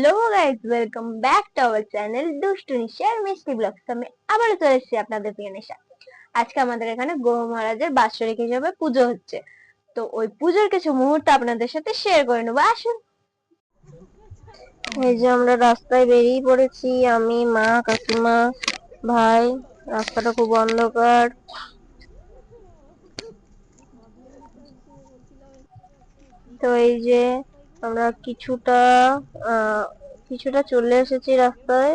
Hello guys, welcome back to our channel দুষ্টু নিশার মিষ্টি ব্লগস। আমি আবারও চলে এসেছি আপনাদের প্রিয় নিশা। আজকে আমাদের এখানে গৌ মহারাজের বাৎসরিক হিসাবে পুজো হচ্ছে, তো ওই পুজোর কিছু মুহূর্ত আপনাদের সাথে শেয়ার করে নেবো। আসুন। এই যে আমরা রাস্তায় বেরিয়ে পড়েছি, আমি, মা, কাকিমা, ভাই। রাস্তাটা খুব অন্ধকার। তো এই যে আমরা কিছুটা চলে এসেছি রাস্তায়,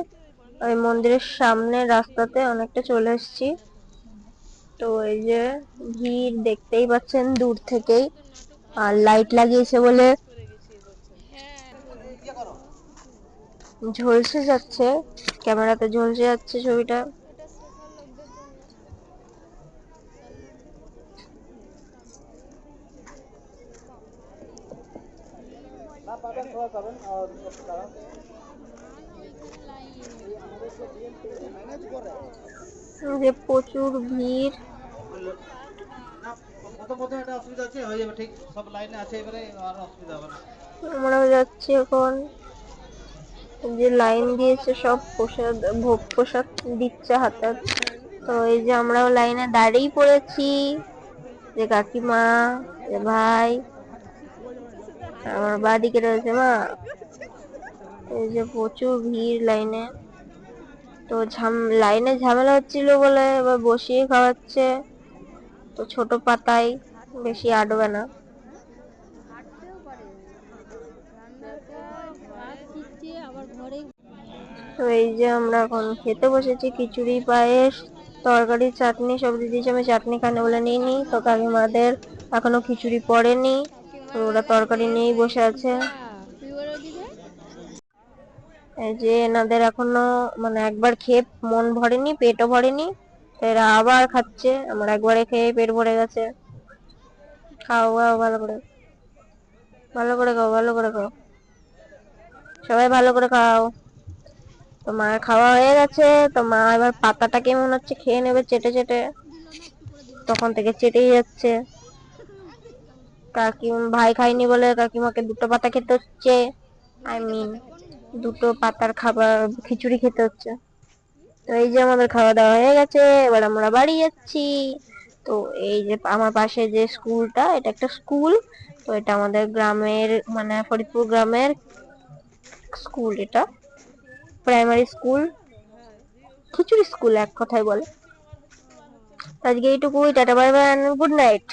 ওই মন্দিরের সামনে রাস্তাতে অনেকটা চলে এসেছি। তো এই যে ভিড় দেখতেই পাচ্ছেন দূর থেকেই, আর লাইট লাগিয়েছে বলে ঝলসে যাচ্ছে, ক্যামেরাতে ঝলসে যাচ্ছে ছবিটা। যে প্রচুর ভিড়। আমরাও যাচ্ছি এখন। যে লাইন দিয়েছে, সব প্রসাদ, ভোগ প্রসাদ দিচ্ছে হাতে। তো এই যে আমরাও লাইনে দাঁড়িয়ে পড়েছি, যে কাকিমা, যে ভাই, আমার বাদিকে রয়েছে মা। এই যে প্রচুর ভিড় লাইনে। তো লাইনে ঝামেলা হচ্ছিল বলে এবার বসিয়ে খাওয়াচ্ছে, তো ছোট পাতায়, বেশি আটবে না। তো এই যে আমরা এখন খেতে বসেছি, খিচুড়ি, পায়েস, তরকারি, চাটনি সব দিয়ে দিয়েছি। আমি চাটনি খানে বলে নিইনি, তো কাকিমাদের এখনো খিচুড়ি পড়েনি, তো ওরা তরকারি নিয়েই বসে আছে। এই যে এনাদের এখনো মানে একবার খেয়ে মন ভরেনি, পেটও ভরেনি, তো এরা আবার খাচ্ছে। আমার একবারে খেয়ে পেট ভরে গেছে। খাও খাও, ভালো করে, ভালো করে খাও, ভালো করে খাও, সবাই ভালো করে খাও। তো মায়ের খাওয়া হয়ে গেছে, তো মা এবার পাতাটাকে মনে হচ্ছে খেয়ে নেবে চেটে চেটে, তখন থেকে চেটেই যাচ্ছে। ভাই খাইনি বলে কাকিমাকে দুটো পাতা খেতে হচ্ছে, আই মিন দুটো পাতার খাবার, খিচুড়ি খেতে হচ্ছে। তো এই যে আমাদের খাওয়া দাওয়া হয়ে গেছে, এবার আমরা বাড়ি যাচ্ছি। তো এই যে আমার পাশে যে স্কুলটা, এটা একটা স্কুল। তো এটা আমাদের গ্রামের, মানে ফরিদপুর গ্রামের স্কুল, এটা প্রাইমারি স্কুল, খিচুড়ি স্কুল এক কথায় বলে। আজকে এইটুকুই, tata bye bye, good night.